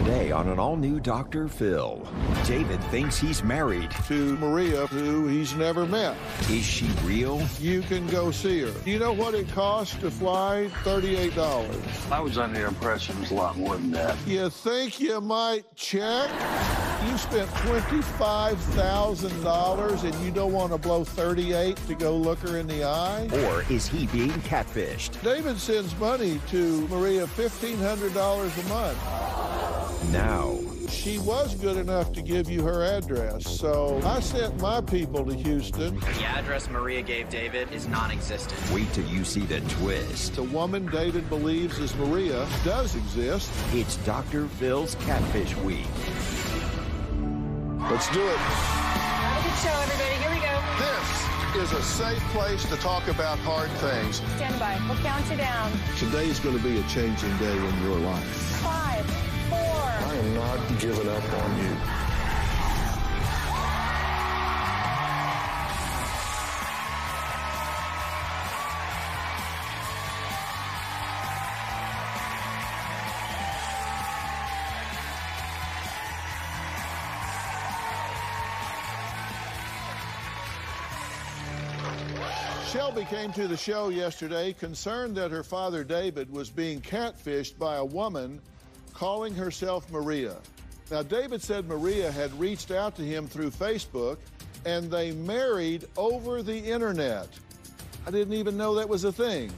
Today on an all-new Dr. Phil, David thinks he's married to Maria, who he's never met. Is she real? You can go see her. You know what it costs to fly? $38. I was under the impression it was a lot more than that. You think you might check? You spent $25,000 and you don't want to blow $38 to go look her in the eye? Or is he being catfished? David sends money to Maria $1,500 a month. Now, she was good enough to give you her address, so I sent my people to Houston. The address Maria gave David is non-existent. Wait till you see the twist. The woman David believes is Maria does exist. It's Dr. Phil's Catfish Week. Let's do it. Have a good show, everybody. Here we go. This is a safe place to talk about hard things. Stand by. We'll count you down. Today's going to be a changing day in your life. 5, 4. I am not giving up on you. Shelby came to the show yesterday concerned that her father David was being catfished by a woman calling herself Maria. Now, David said Maria had reached out to him through Facebook and they married over the internet. I didn't even know that was a thing,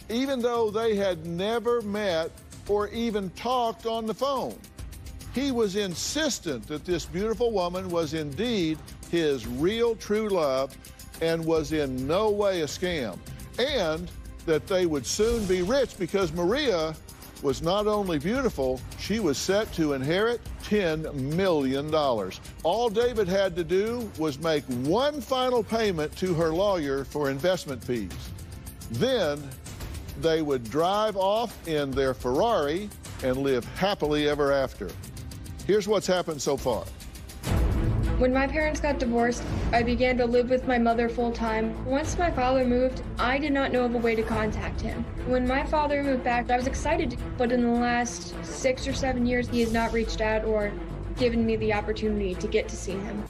even though they had never met or even talked on the phone. He was insistent that this beautiful woman was indeed his real true love and was in no way a scam, and that they would soon be rich because Maria was not only beautiful, she was set to inherit $10 million. All David had to do was make one final payment to her lawyer for investment fees. Then they would drive off in their Ferrari and live happily ever after. Here's what's happened so far. When my parents got divorced, I began to live with my mother full-time. Once my father moved, I did not know of a way to contact him. When my father moved back, I was excited, but in the last 6 or 7 years, he has not reached out or given me the opportunity to get to see him.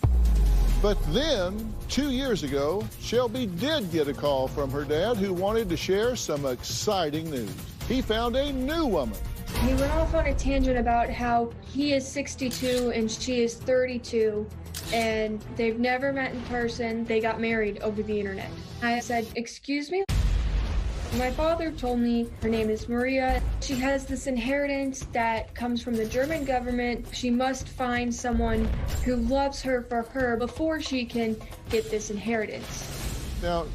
But then, 2 years ago, Shelby did get a call from her dad who wanted to share some exciting news. He found a new woman. He went off on a tangent about how he is 62 and she is 32, and they've never met in person. They got married over the internet. I said, "Excuse me?" My father told me her name is Maria. She has this inheritance that comes from the German government. She must find someone who loves her for her before she can get this inheritance. Now,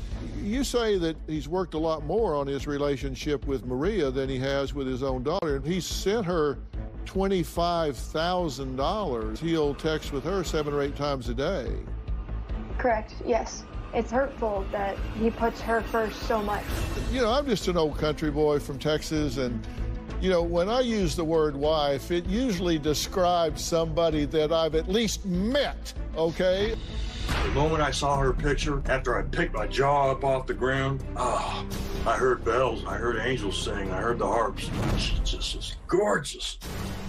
you say that he's worked a lot more on his relationship with Maria than he has with his own daughter. He sent her $25,000. He'll text with her 7 or 8 times a day. Correct, yes. It's hurtful that he puts her first so much. You know, I'm just an old country boy from Texas, and, you know, when I use the word wife, it usually describes somebody that I've at least met, okay? The moment I saw her picture, after I picked my jaw up off the ground, I heard bells, I heard angels sing, I heard the harps. She just is gorgeous.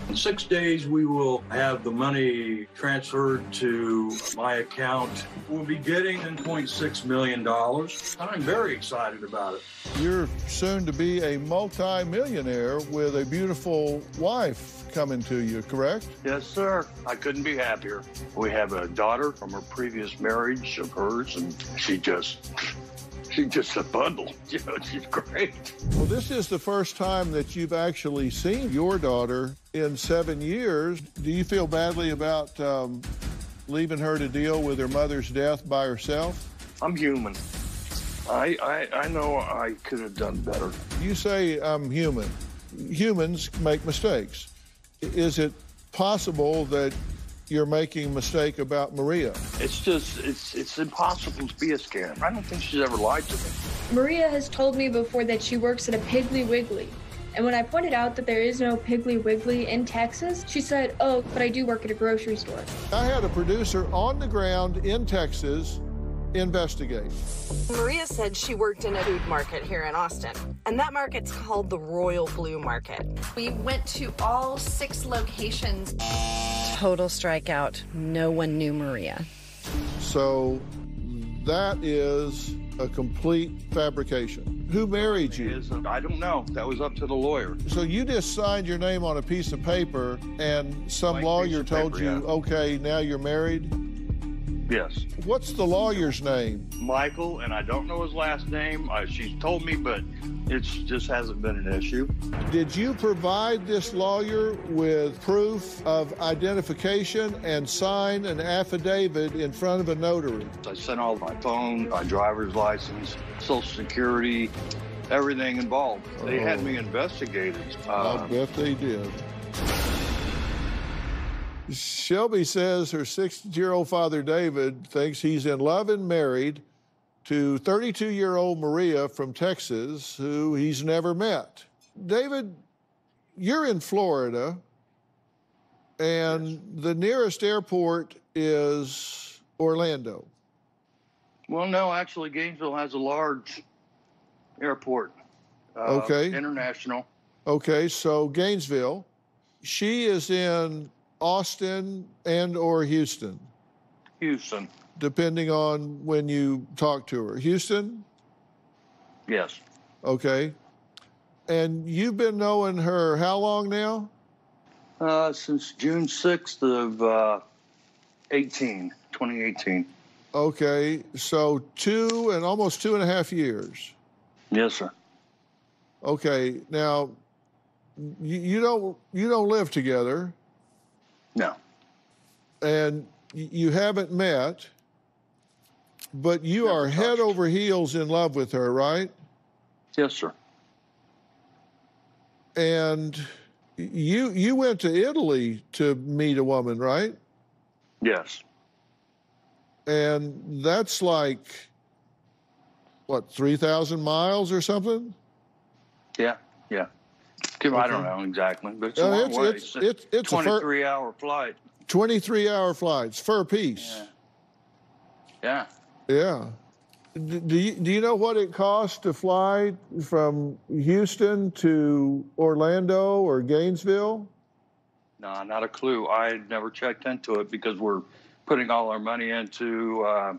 In 6 days, we will have the money transferred to my account. We'll be getting $10.6 million. I'm very excited about it. You're soon to be a multi-millionaire with a beautiful wife coming to you, correct? Yes, sir. I couldn't be happier. We have a daughter from her previous marriage of hers, and she's just a bundle. You know, she's great. Well, this is the first time that you've actually seen your daughter in 7 years. Do you feel badly about leaving her to deal with her mother's death by herself? I'm human. I know I could have done better. You say I'm human. Humans make mistakes. Is it possible that you're making a mistake about Maria? It's impossible to be a scam. I don't think she's ever lied to me. Maria has told me before that she works at a Piggly Wiggly. And when I pointed out that there is no Piggly Wiggly in Texas, she said, "Oh, but I do work at a grocery store." I had a producer on the ground in Texas investigate. Maria said she worked in a food market here in Austin, and that market's called the Royal Blue Market. We went to all 6 locations. Total strikeout. No one knew Maria. So that is a complete fabrication. Who married you? I don't know. That was up to the lawyer. So you just signed your name on a piece of paper and some lawyer told you, okay, now you're married? Yes. What's the lawyer's name? Michael, and I don't know his last name. She's told me, but it just hasn't been an issue. Did you provide this lawyer with proof of identification and sign an affidavit in front of a notary? I sent all my phone, my driver's license, Social Security, everything involved. They had me investigated. I bet they did. Shelby says her 60-year-old father, David, thinks he's in love and married to 32-year-old Maria from Texas, who he's never met. David, you're in Florida, and the nearest airport is Orlando. Well, no, actually, Gainesville has a large airport. Okay. International. Okay, so Gainesville. She is in Austin and or Houston? Houston. Depending on when you talk to her. Houston? Yes. Okay. And you've been knowing her how long now? Since June 6th of 2018. Okay, so almost 2.5 years. Yes, sir. Okay, now you don't live together. No. And you haven't met, but you are head over heels in love with her, right? Yes, sir. And you went to Italy to meet a woman, right? Yes. And that's like, what, 3,000 miles or something? Yeah, yeah. I don't know exactly, but it's a long way. It's a 23-hour flight. 23-hour flights, fur piece. Yeah. Yeah. Do you know what it costs to fly from Houston to Orlando or Gainesville? No, not a clue. I never checked into it because we're putting all our money into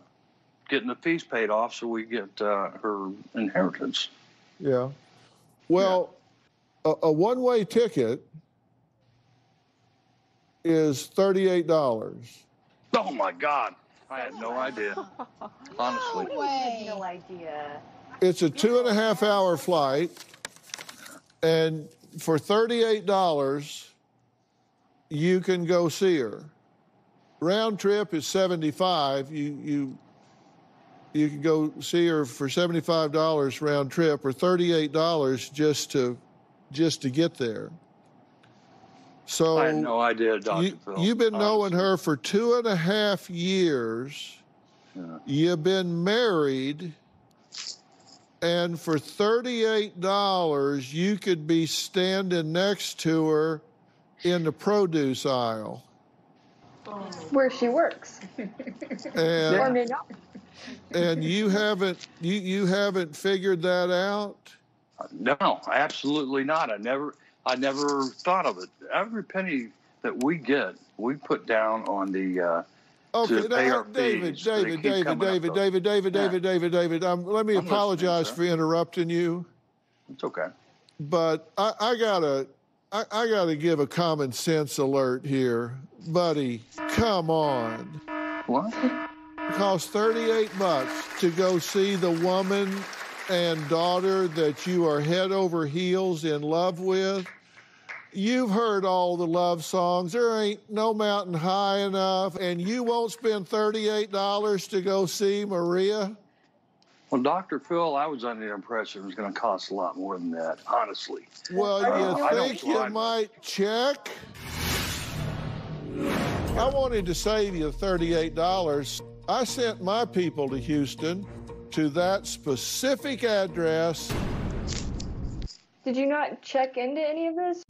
getting the fees paid off so we get her inheritance. Yeah. Well, a one-way ticket is $38. Oh, my God. I had no idea. Honestly. I had no idea. It's a 2.5-hour flight, and for $38, you can go see her. Round trip is $75. You can go see her for $75 round trip, or $38 just to get there. So I had no idea, Dr. Phil. You've been knowing her for 2.5 years. Yeah. You've been married, and for $38, you could be standing next to her in the produce aisle. Where she works. And, Or maybe not. and you haven't figured that out? No, absolutely not. I never thought of it. Every penny that we get, we put down on the to pay our fees. David. Let me apologize for interrupting you. It's okay. But I gotta give a common sense alert here, buddy. Come on. What? It costs $38 to go see the woman and daughter that you are head over heels in love with. You've heard all the love songs. There ain't no mountain high enough, and you won't spend $38 to go see Maria? Well, Dr. Phil, I was under the impression it was going to cost a lot more than that, honestly. Well, you think you might check? I wanted to save you $38. I sent my people to Houston to that specific address. Did you not check into any of this?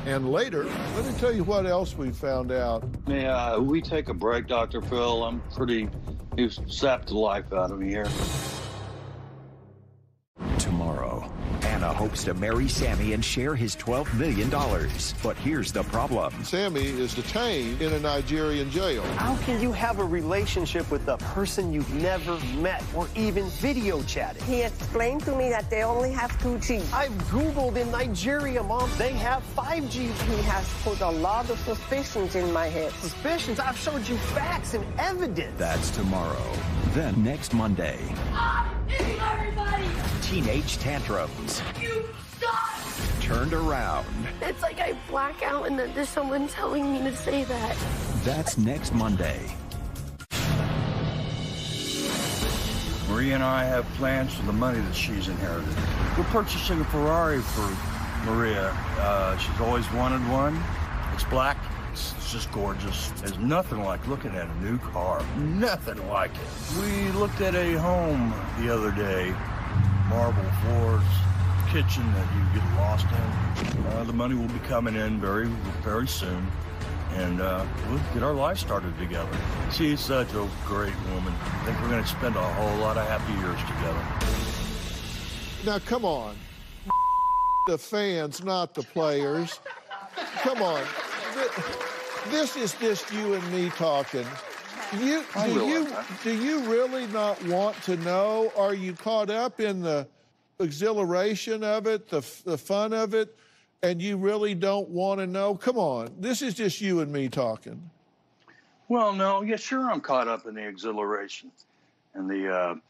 And later, let me tell you what else we found out. Yeah, we take a break, Dr. Phil. I'm pretty He sapped the life out of me here. Tomorrow, Anna hopes to marry Sammy and share his $12 million. But here's the problem. Sammy is detained in a Nigerian jail. How can you have a relationship with a person you've never met or even video chatted? He explained to me that they only have 2G. I've Googled in Nigeria, Mom. They have 5G. He has put a lot of suspicions in my head. Suspicions? I've showed you facts and evidence. That's tomorrow. Then next Monday. Everybody! Teenage tantrums. You suck! Turned around. It's like I black out and then there's someone telling me to say that. That's next Monday. Maria and I have plans for the money that she's inherited. We're purchasing a Ferrari for Maria. She's always wanted one. It's black. It's just gorgeous. There's nothing like looking at a new car. Nothing like it. We looked at a home the other day. Marble floors, kitchen that you get lost in. The money will be coming in very, very soon. And we'll get our life started together. She's such a great woman. I think we're going to spend a whole lot of happy years together. Now, come on. The fans, not the players. Come on. This is just you and me talking. Do you really not want to know? Are you caught up in the exhilaration of it, the fun of it, and you really don't want to know? Come on. This is just you and me talking. Well, no. Yeah, sure, I'm caught up in the exhilaration and the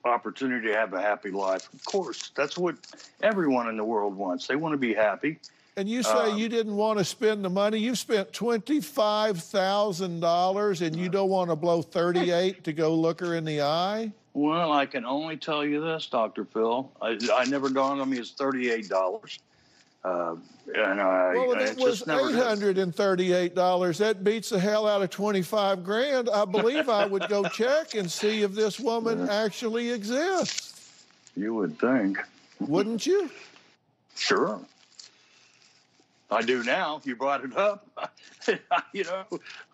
opportunity to have a happy life. Of course, that's what everyone in the world wants. They want to be happy. And you say you didn't want to spend the money. You've spent $25,000 and you don't want to blow $38,000 to go look her in the eye? Well, I can only tell you this, Dr. Phil. I never dawned on me it's $38. Well, it was $838. That beats the hell out of $25,000. I believe I would go check and see if this woman actually exists. You would think. Wouldn't you? Sure. I do now. You brought it up. You know,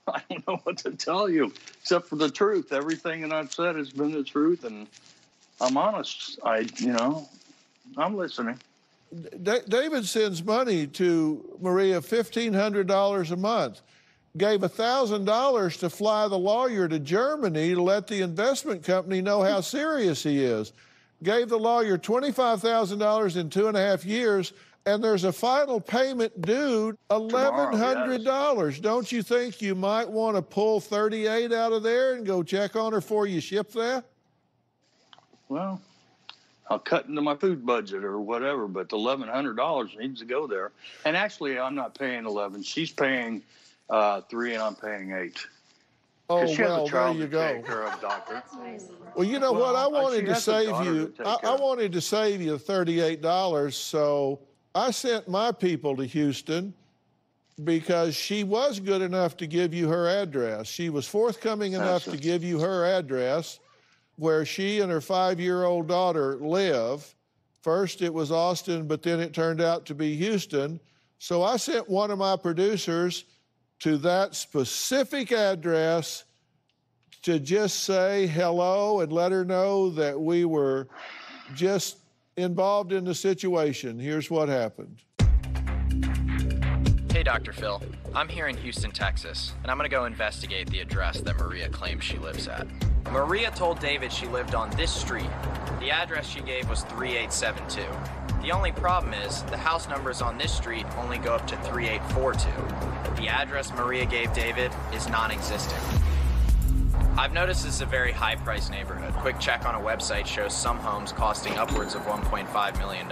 I don't know what to tell you except for the truth. Everything that I've said has been the truth, and I'm honest. I'm listening. David sends money to Maria, $1,500 a month. Gave $1,000 to fly the lawyer to Germany to let the investment company know how serious he is. Gave the lawyer $25,000 in 2.5 years. And there's a final payment due, $1,100. Yes. Don't you think you might want to pull $38,000 out of there and go check on her before you ship that? Well, I'll cut into my food budget or whatever, but the $1,100 needs to go there. And actually, I'm not paying $11,000. She's paying $3,000, and I'm paying $8,000. Oh, she has well, a child there you to go. Take care of, doctor. Well, you know what? I wanted to save you. I wanted to save you $38, so I sent my people to Houston because she was good enough to give you her address. She was forthcoming enough to give you her address where she and her 5-year-old daughter live. First it was Austin, but then it turned out to be Houston. So I sent one of my producers to that specific address to just say hello and let her know that we were just involved in the situation. Here's what happened. Hey, Dr. Phil. I'm here in Houston, Texas, and I'm going to go investigate the address that Maria claims she lives at. Maria told David she lived on this street. The address she gave was 3872. The only problem is the house numbers on this street only go up to 3842. The address Maria gave David is non-existent. I've noticed this is a very high-priced neighborhood. Quick check on a website shows some homes costing upwards of $1.5 million.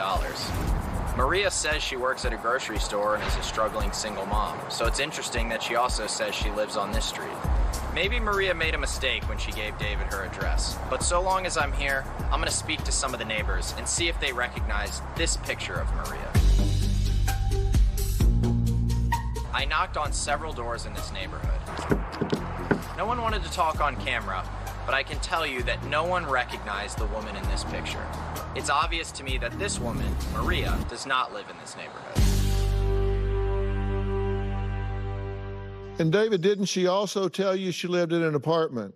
Maria says she works at a grocery store and is a struggling single mom, so it's interesting that she also says she lives on this street. Maybe Maria made a mistake when she gave David her address, but so long as I'm here, I'm going to speak to some of the neighbors and see if they recognize this picture of Maria. I knocked on several doors in this neighborhood. No one wanted to talk on camera, but I can tell you that no one recognized the woman in this picture. It's obvious to me that this woman, Maria, does not live in this neighborhood. And David, didn't she also tell you she lived in an apartment?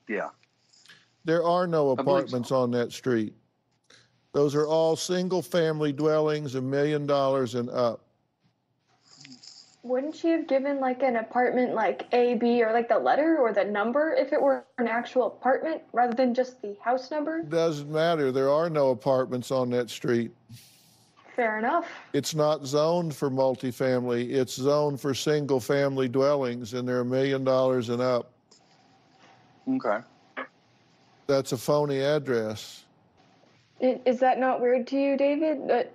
Yeah. There are no apartments on that street. Those are all single-family dwellings, $1 million and up. Wouldn't she have given like an apartment like A, B, or like the letter or the number if it were an actual apartment rather than just the house number? Doesn't matter. There are no apartments on that street. Fair enough. It's not zoned for multifamily. It's zoned for single-family dwellings, and they're $1 million and up. Okay. That's a phony address. Is that not weird to you, David?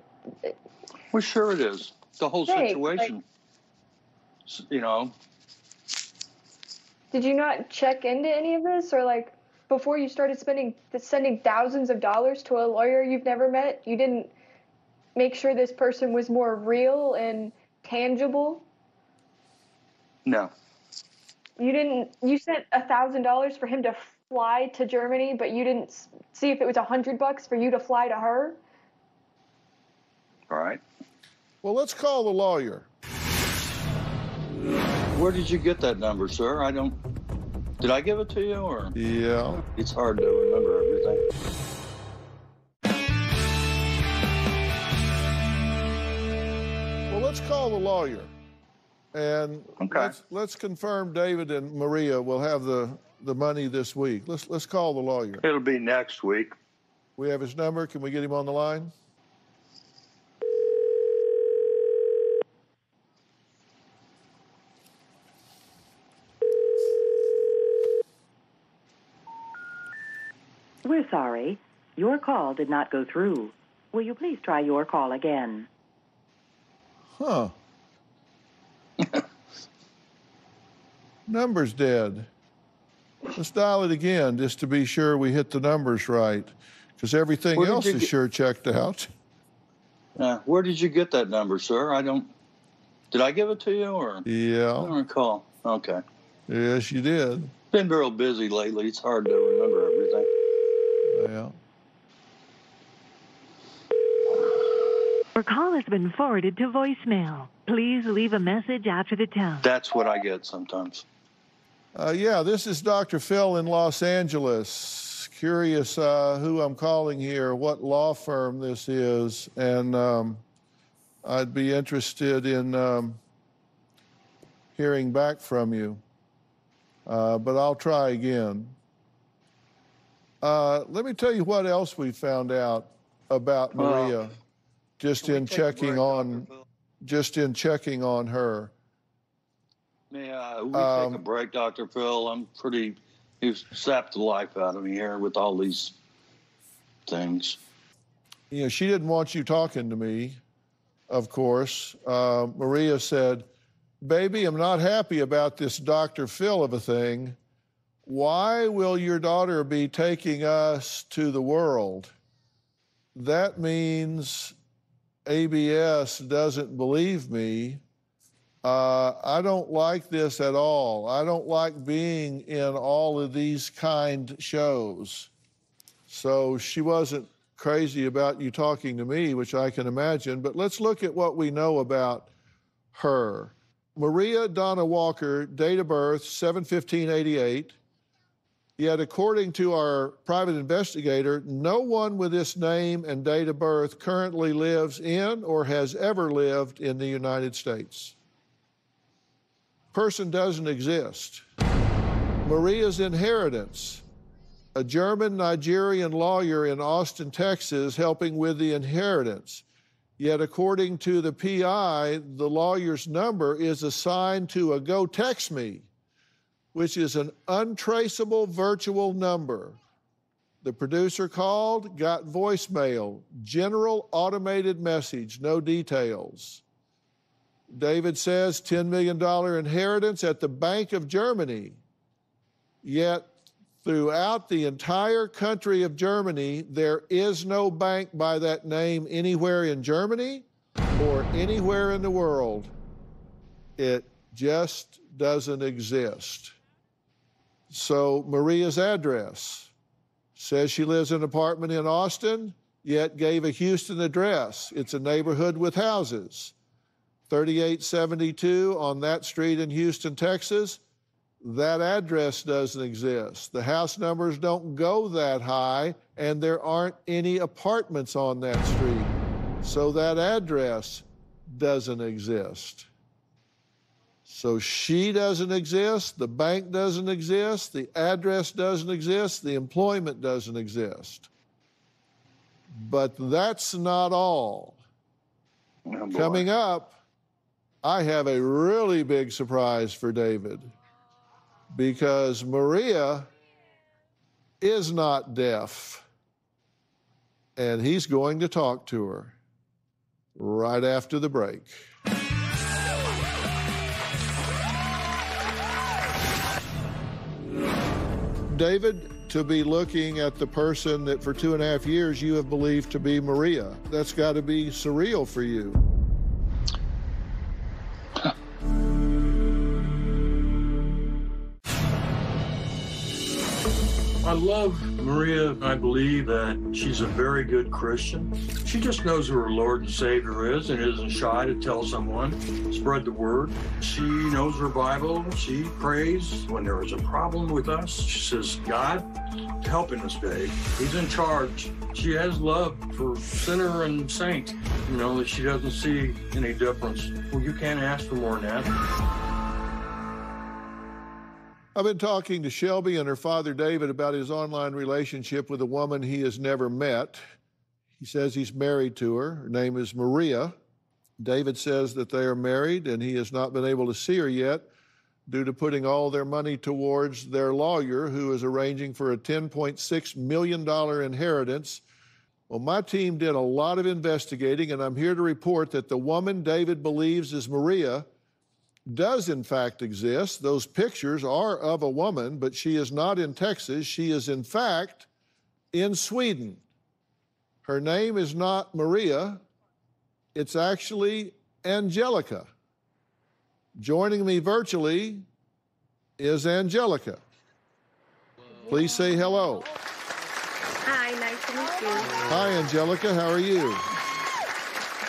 Well, sure it is. The whole situation, you know. Did you not check into any of this? Or like before you started sending thousands of dollars to a lawyer you've never met, you didn't make sure this person was more real and tangible? No. You sent $1,000 for him to fly to Germany, but you didn't see if it was $100 for you to fly to her? All right. Well, let's call the lawyer. Where did you get that number, sir? Did I give it to you, or? Yeah. It's hard to remember everything. Well, let's call the lawyer. And let's confirm David and Maria will have the money this week. Let's call the lawyer. It'll be next week. We have his number. Can we get him on the line? We're sorry. Your call did not go through. Will you please try your call again? Huh. Number's dead. Let's dial it again just to be sure we hit the numbers right, because everything else is sure checked out. Where did you get that number, sir? Did I give it to you, or? Yeah. I don't recall. Okay. Yes, you did. Been real busy lately. It's hard to remember everything. Yeah. Your call has been forwarded to voicemail. Please leave a message after the tone. That's what I get sometimes. Yeah, this is Dr. Phil in Los Angeles. Curious who I'm calling here, what law firm this is, and I'd be interested in hearing back from you, but I'll try again. Let me tell you what else we found out about Maria, just in checking on her. Yeah, we take a break, Dr. Phil. You've sapped the life out of me here with all these things. You know, she didn't want you talking to me, of course. Maria said, "Baby, I'm not happy about this Dr. Phil of a thing. Why will your daughter be taking us to the world? That means ABS doesn't believe me. I don't like this at all. I don't like being in all of these kind shows." So she wasn't crazy about you talking to me, which I can imagine, but let's look at what we know about her. Maria Donna Walker, date of birth, 7/15/88. Yet according to our private investigator, no one with this name and date of birth currently lives in or has ever lived in the United States. Person doesn't exist. Maria's inheritance, a German-Nigerian lawyer in Austin, Texas, helping with the inheritance. Yet according to the PI, the lawyer's number is assigned to a Go Text Me, which is an untraceable virtual number. The producer called, got voicemail, general automated message, no details. David says $10 million inheritance at the Bank of Germany. Yet throughout the entire country of Germany, there is no bank by that name anywhere in Germany or anywhere in the world. It just doesn't exist. So Maria's address says she lives in an apartment in Austin, yet gave a Houston address. It's a neighborhood with houses. 3872 on that street in Houston, Texas. that address doesn't exist. The house numbers don't go that high, and there aren't any apartments on that street. So that address doesn't exist. So she doesn't exist, the bank doesn't exist, the address doesn't exist, the employment doesn't exist. But that's not all. Oh, boy. Coming up, I have a really big surprise for David, because Maria is not deaf, and he's going to talk to her right after the break. David, to be looking at the person that for 2.5 years you have believed to be Maria, that's got to be surreal for you. I love Maria. I believe that she's a very good Christian. She just knows who her Lord and Savior is and isn't shy to tell someone, spread the word. She knows her Bible. She prays. When there is a problem with us, she says, God, helping us, babe. He's in charge. She has love for sinner and saint. You know, that she doesn't see any difference. Well, you can't ask for more than that. I've been talking to Shelby and her father, David, about his online relationship with a woman he has never met. He says he's married to her. Her name is Maria. David says that they are married, and he has not been able to see her yet due to putting all their money towards their lawyer, who is arranging for a $10.6 million inheritance. Well, my team did a lot of investigating, and I'm here to report that the woman David believes is Maria does in fact exist. Those pictures are of a woman, but she is not in Texas. She is in fact in Sweden. Her name is not Maria. It's actually Angelica. Joining me virtually is Angelica. Please say hello. Hi, nice to meet you. Hi, Angelica. How are you?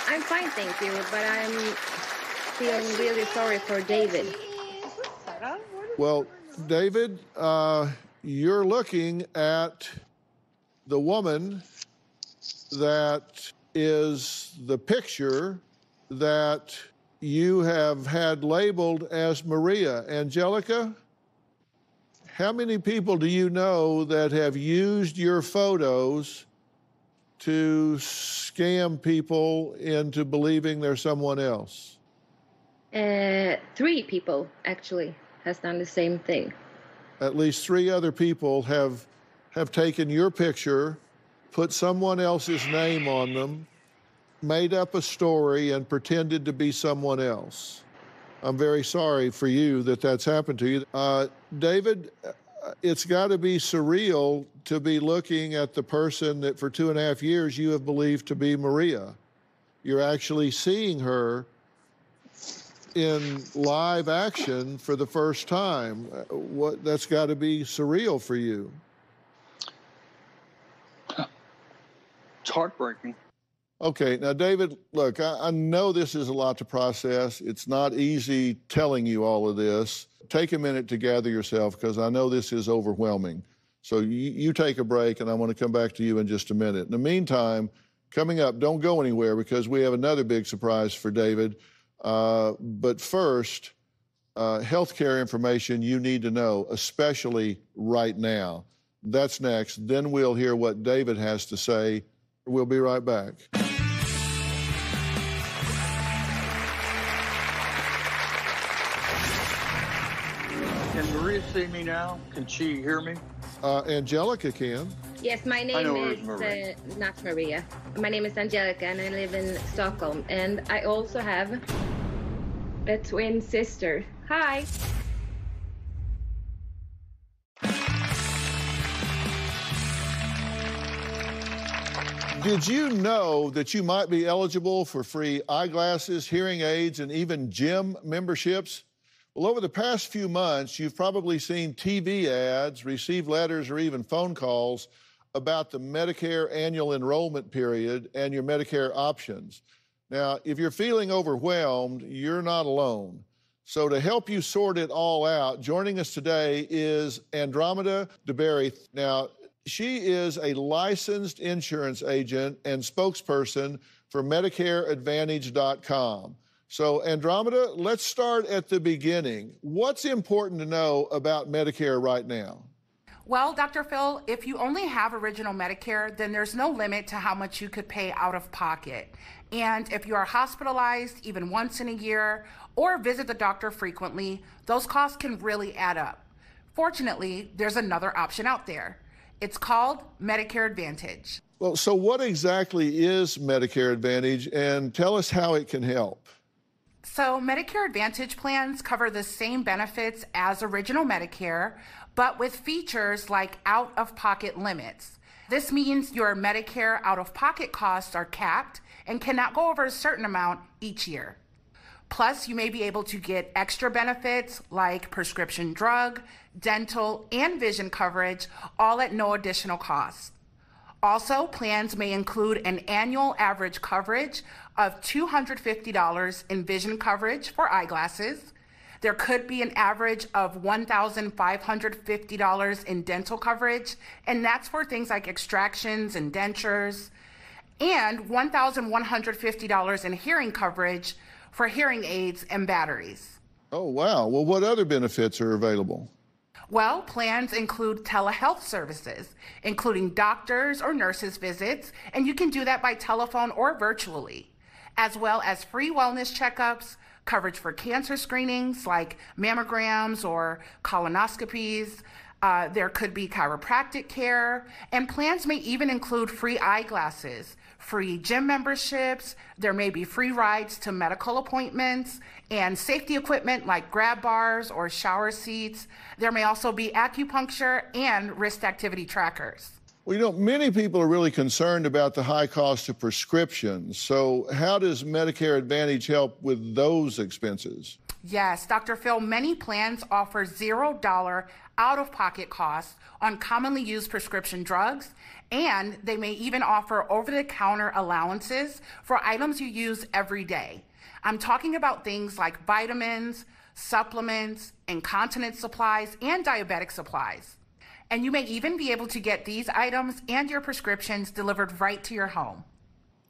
I'm fine, thank you, but I'm feeling really sorry for David. Well, David, you're looking at the woman that is the picture that you have had labeled as Maria. Angelica, how many people do you know that have used your photos to scam people into believing they're someone else? 3 people, actually, has done the same thing. At least 3 other people have taken your picture, put someone else's name on them, made up a story, and pretended to be someone else. I'm very sorry for you that that's happened to you. David, it's got to be surreal to be looking at the person that for 2.5 years you have believed to be Maria. You're actually seeing her in live action for the first time. That's got to be surreal for you. It's heartbreaking. Okay, now, David, look, I know this is a lot to process. It's not easy telling you all of this. Take a minute to gather yourself, because I know this is overwhelming. So you take a break, and I want to come back to you in just a minute. In the meantime, coming up, don't go anywhere, because we have another big surprise for David. But first, healthcare information you need to know, especially right now. That's next. Then we'll hear what David has to say. We'll be right back. Can Maria see me now? Can she hear me? Angelica can. Yes, my name is not Maria. My name is Angelica, and I live in Stockholm. And I also have a twin sister. Hi. Did you know that you might be eligible for free eyeglasses, hearing aids, and even gym memberships? Well, over the past few months, you've probably seen TV ads, received letters, or even phone calls about the Medicare annual enrollment period and your Medicare options. Now, if you're feeling overwhelmed, you're not alone. So to help you sort it all out, joining us today is Andromeda DeBerry. Now, she is a licensed insurance agent and spokesperson for MedicareAdvantage.com. So, Andromeda, let's start at the beginning. What's important to know about Medicare right now? Well, Dr. Phil, if you only have original Medicare, then there's no limit to how much you could pay out of pocket. And if you are hospitalized even once in a year or visit the doctor frequently, those costs can really add up. Fortunately, there's another option out there. It's called Medicare Advantage. Well, so what exactly is Medicare Advantage, and tell us how it can help? So Medicare Advantage plans cover the same benefits as original Medicare, but with features like out-of-pocket limits. This means your Medicare out-of-pocket costs are capped and cannot go over a certain amount each year. Plus, you may be able to get extra benefits like prescription drug, dental, and vision coverage, all at no additional cost. Also, plans may include an annual average coverage of $250 in vision coverage for eyeglasses. There could be an average of $1,550 in dental coverage, and that's for things like extractions and dentures, and $1,150 in hearing coverage for hearing aids and batteries. Oh, wow. Well, what other benefits are available? Well, plans include telehealth services, including doctors or nurses visits, and you can do that by telephone or virtually, as well as free wellness checkups, coverage for cancer screenings like mammograms or colonoscopies. There could be chiropractic care, and plans may even include free eyeglasses, free gym memberships. There may be free rides to medical appointments and safety equipment like grab bars or shower seats. There may also be acupuncture and wrist activity trackers. Well, you know, many people are really concerned about the high cost of prescriptions. So how does Medicare Advantage help with those expenses? Yes, Dr. Phil, many plans offer $0 out-of-pocket costs on commonly used prescription drugs, and they may even offer over-the-counter allowances for items you use every day. I'm talking about things like vitamins, supplements, incontinence supplies, and diabetic supplies. And you may even be able to get these items and your prescriptions delivered right to your home.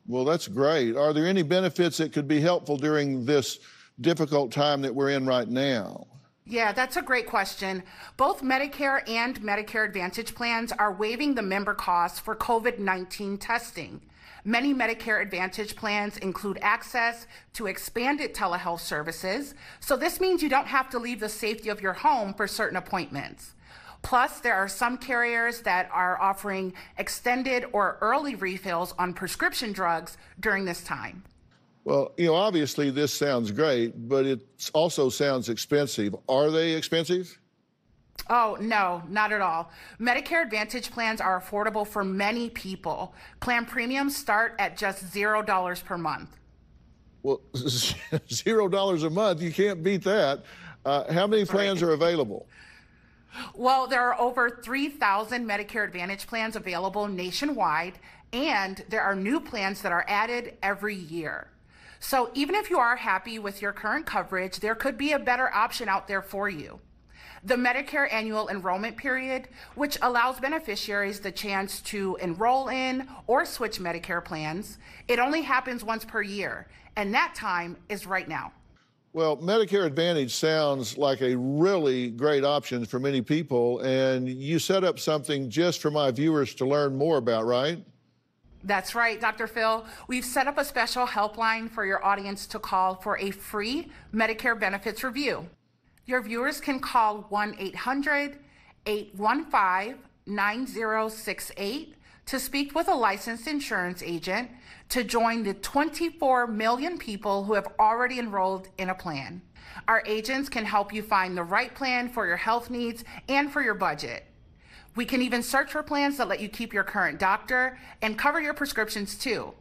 Well, that's great. Are there any benefits that could be helpful during this difficult time that we're in right now? Yeah, that's a great question. Both Medicare and Medicare Advantage plans are waiving the member costs for COVID-19 testing. Many Medicare Advantage plans include access to expanded telehealth services, so this means you don't have to leave the safety of your home for certain appointments. Plus, there are some carriers that are offering extended or early refills on prescription drugs during this time. Well, you know, obviously this sounds great, but it also sounds expensive. Are they expensive? Oh, no, not at all. Medicare Advantage plans are affordable for many people. Plan premiums start at just $0 per month. Well, $0 a month, you can't beat that. How many plans are available? Well, there are over 3,000 Medicare Advantage plans available nationwide, and there are new plans that are added every year. So even if you are happy with your current coverage, there could be a better option out there for you. The Medicare annual enrollment period, which allows beneficiaries the chance to enroll in or switch Medicare plans, it only happens once per year, and that time is right now. Well, Medicare Advantage sounds like a really great option for many people, and you set up something just for my viewers to learn more about, right? That's right, Dr. Phil. We've set up a special helpline for your audience to call for a free Medicare benefits review. Your viewers can call 1-800-815-9068 to speak with a licensed insurance agent to join the 24 million people who have already enrolled in a plan. Our agents can help you find the right plan for your health needs and for your budget. We can even search for plans that let you keep your current doctor and cover your prescriptions too.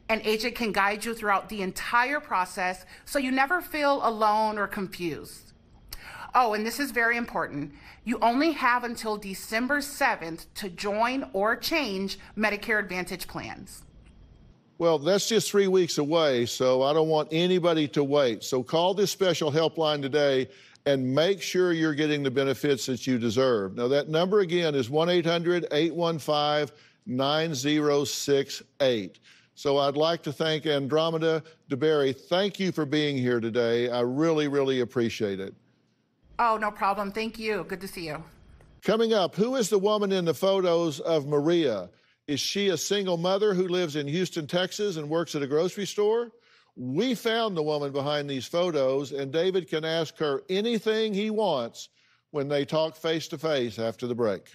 An agent can guide you throughout the entire process so you never feel alone or confused. Oh, and this is very important. You only have until December 7th to join or change Medicare Advantage plans. Well, that's just 3 weeks away, so I don't want anybody to wait. So call this special helpline today and make sure you're getting the benefits that you deserve. Now, that number again is 1-800-815-9068. So I'd like to thank Andromeda DeBerry. Thank you for being here today. I really, really appreciate it. Oh, no problem. Thank you. Good to see you. Coming up, who is the woman in the photos of Maria? Is she a single mother who lives in Houston, Texas and works at a grocery store? We found the woman behind these photos, and David can ask her anything he wants when they talk face-to-face after the break.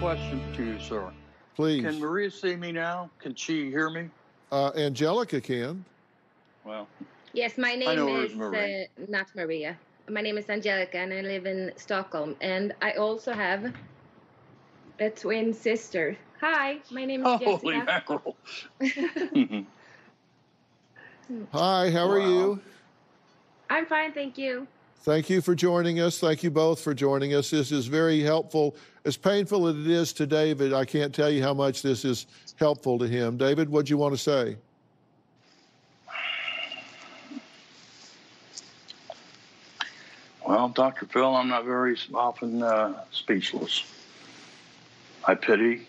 Question to you, sir. Please. Can Maria see me now? Can she hear me? Angelica can. Well, Yes, my name is not Maria. My name is Angelica, and I live in Stockholm. And I also have a twin sister. Hi, my name is Jessica. Holy mackerel. Hi, how are you? I'm fine, thank you. Thank you for joining us. Thank you both for joining us. This is very helpful. As painful as it is to David, I can't tell you how much this is helpful to him. David, what do you want to say? Well, Dr. Phil, I'm not very often speechless. I pity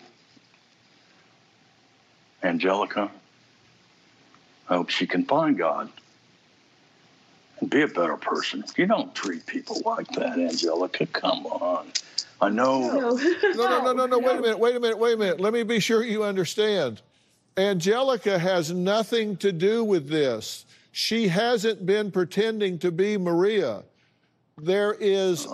Angelica. I hope she can find God and be a better person. You don't treat people like that, Angelica. Come on. I know. No. Wait a minute. Let me be sure you understand. Angelica has nothing to do with this. She hasn't been pretending to be Maria. There is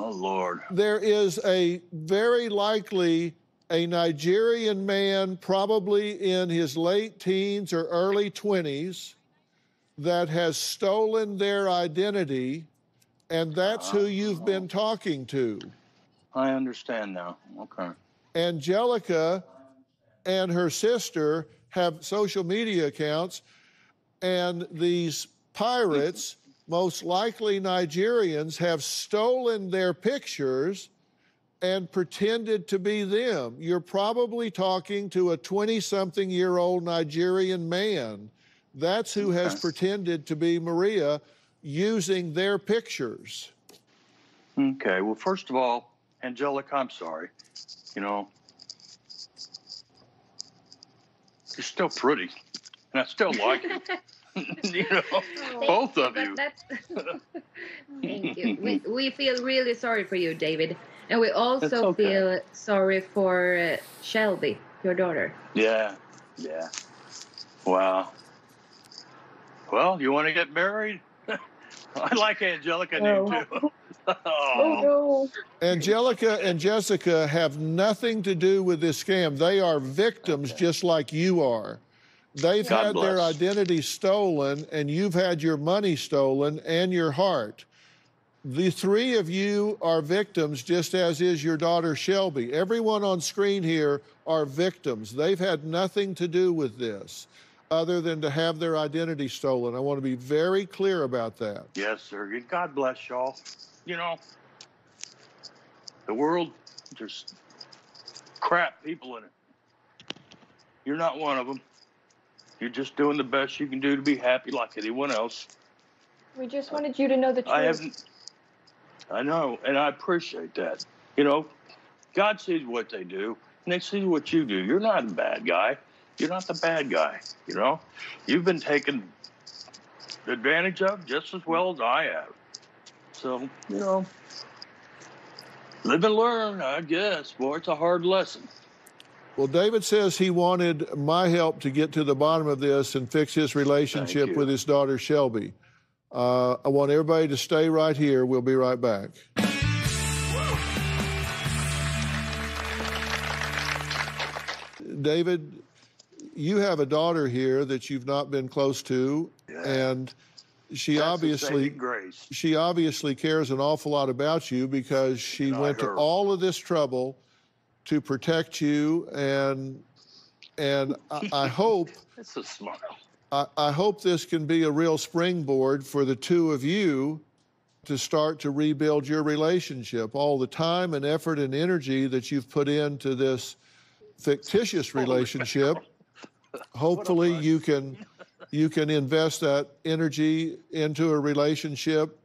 a very likely a Nigerian man, probably in his late teens or early 20s, that has stolen their identity, and that's who you've been talking to. I understand now. Okay. Angelica and her sister have social media accounts, and these pirates, most likely Nigerians, have stolen their pictures and pretended to be them. You're probably talking to a 20-something-year-old Nigerian man. That's who has pretended to be Maria using their pictures. Okay, well, first of all, Angelica, I'm sorry. You know, you're still pretty, and I still like you. You know, both of you. Thank you. We feel really sorry for you, David. And we also feel sorry for Shelby, your daughter. Yeah. Wow. Well, you want to get married? I like Angelica name too. Oh, no. Angelica and Jessica have nothing to do with this scam. They are victims just like you are. They've had their identity stolen, and you've had your money stolen and your heart. The three of you are victims, just as is your daughter Shelby. Everyone on screen here are victims. They've had nothing to do with this other than to have their identity stolen. I want to be very clear about that. Yes, sir. God bless y'all. You know, the world, there's crap people in it. You're not one of them. You're just doing the best you can do to be happy like anyone else. We just wanted you to know the truth. I know, and I appreciate that. You know, God sees what they do, and they see what you do. You're not a bad guy. You're not the bad guy, you know? You've been taken advantage of just as well as I have. So, you know, live and learn, I guess. Boy, it's a hard lesson. Well, David says he wanted my help to get to the bottom of this and fix his relationship with his daughter, Shelby. I want everybody to stay right here. We'll be right back. David, you have a daughter here that you've not been close to, and she obviously cares an awful lot about you because she went to all of this trouble to protect you, and I hope that's a smile. I hope this can be a real springboard for the two of you to start to rebuild your relationship. All the time and effort and energy that you've put into this fictitious relationship, hopefully you can invest that energy into a relationship,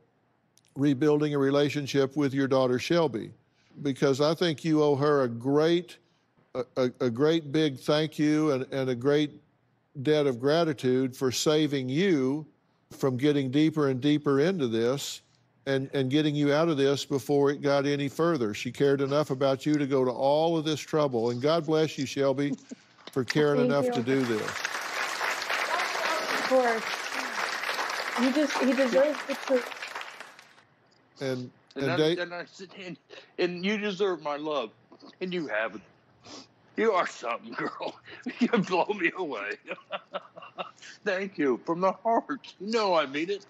rebuilding a relationship with your daughter Shelby, because I think you owe her a great big thank you and a great debt of gratitude for saving you from getting deeper and deeper into this and getting you out of this before it got any further. She cared enough about you to go to all of this trouble. And God bless you, Shelby, for caring enough to do this. Of course. He deserves the truth. And you deserve my love, and you haven't. You are something, girl. You blow me away. Thank you from the heart. You know I mean it.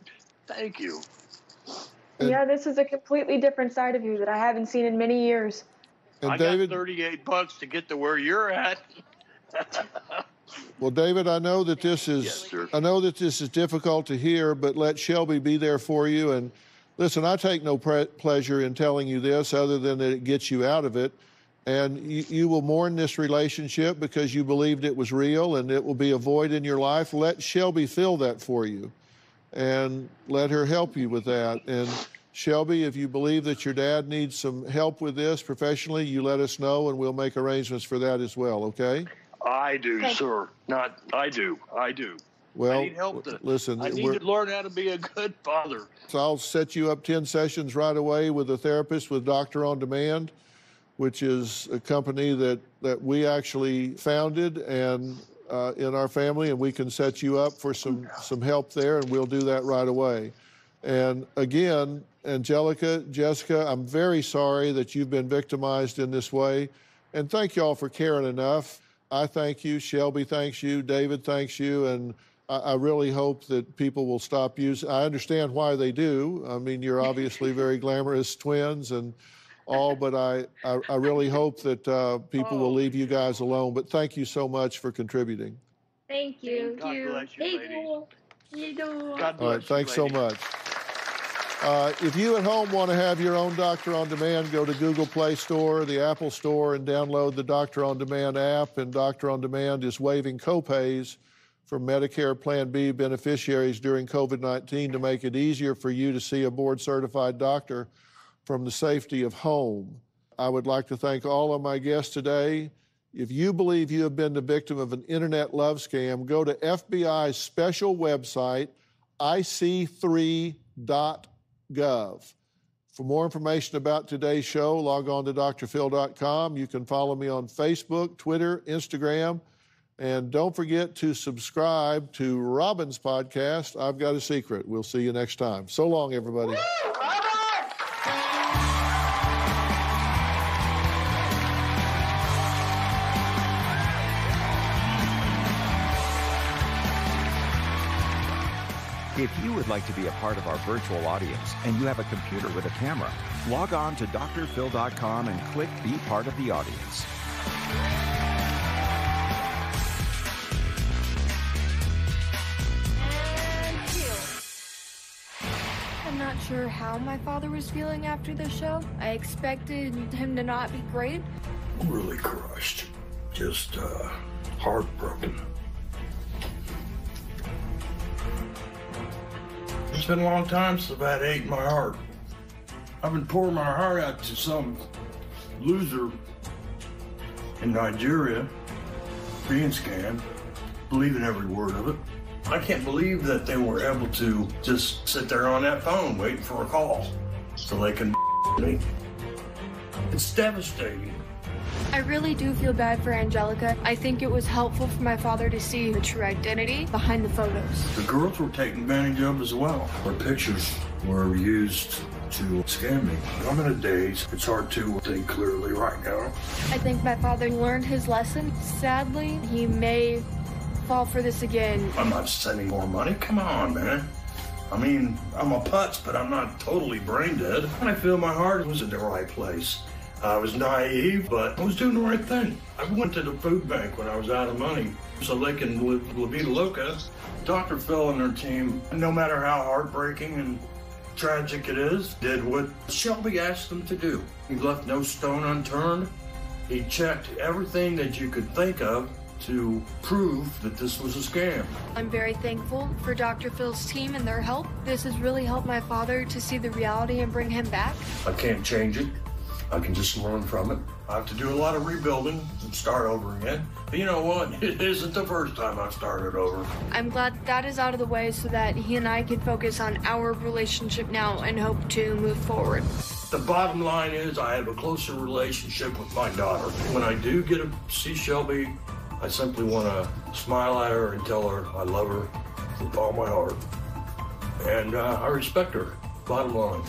Thank you. Yeah, this is a completely different side of you that I haven't seen in many years. And I David, got $38 to get to where you're at. Well, David, I know that this is difficult to hear, but let Shelby be there for you. And listen, I take no pleasure in telling you this other than that it gets you out of it. And you will mourn this relationship because you believed it was real, and it will be a void in your life. Let Shelby fill that for you, and let her help you with that. And Shelby, if you believe that your dad needs some help with this professionally, you let us know, and we'll make arrangements for that as well, okay? I do, sir. I do. Well, I need help listen. I need to learn how to be a good father. So I'll set you up 10 sessions right away with a therapist with Doctor on Demand, which is a company that we actually founded and in our family, and we can set you up for some help there, and we'll do that right away. And again, Angelica, Jessica, I'm very sorry that you've been victimized in this way, and thank you all for caring enough. I thank you, Shelby thanks you, David thanks you, and I really hope that people will stop using. I understand why they do. I mean, you're obviously very glamorous twins and all, but I really hope that people will leave you guys alone. But thank you so much for contributing. Thank you. God bless you, ladies. God bless All right, thanks so much. If you at home want to have your own Doctor on Demand, go to Google Play Store, the Apple Store, and download the Doctor on Demand app. And Doctor on Demand is waiving copays for Medicare Plan B beneficiaries during COVID-19 to make it easier for you to see a board-certified doctor from the safety of home. I would like to thank all of my guests today. If you believe you have been the victim of an internet love scam, go to FBI's special website, ic3.gov. For more information about today's show, log on to drphil.com. You can follow me on Facebook, Twitter, Instagram, and don't forget to subscribe to Robin's podcast, I've Got a Secret. We'll see you next time. So long, everybody. If you would like to be a part of our virtual audience and you have a computer with a camera, log on to drphil.com and click Be Part of the Audience. I'm not sure how my father was feeling after the show. I expected him to not be great. Really crushed. Just heartbroken. It's been a long time since I've had hate in my heart. I've been pouring my heart out to some loser in Nigeria, being scammed, believing every word of it. I can't believe that they were able to just sit there on that phone waiting for a call so they can me. It's devastating. I really do feel bad for Angelica. I think it was helpful for my father to see the true identity behind the photos. The girls were taken advantage of as well. Our pictures were used to scam me. I'm in a daze. It's hard to think clearly right now. I think my father learned his lesson. Sadly, he may fall for this again. I'm not sending more money. Come on, man. I mean, I'm a putz, but I'm not totally brain dead. And I feel my heart was in the right place. I was naive, but I was doing the right thing. I went to the food bank when I was out of money so they can live La Vida Loca. Dr. Phil and their team, no matter how heartbreaking and tragic it is, did what Shelby asked him to do. He left no stone unturned. He checked everything that you could think of to prove that this was a scam. I'm very thankful for Dr. Phil's team and their help. This has really helped my father to see the reality and bring him back. I can't change it. I can just learn from it. I have to do a lot of rebuilding and start over again. But you know what? It isn't the first time I've started over. I'm glad that is out of the way so that he and I can focus on our relationship now and hope to move forward. The bottom line is I have a closer relationship with my daughter. When I do get to see Shelby, I simply want to smile at her and tell her I love her with all my heart. And I respect her, bottom line.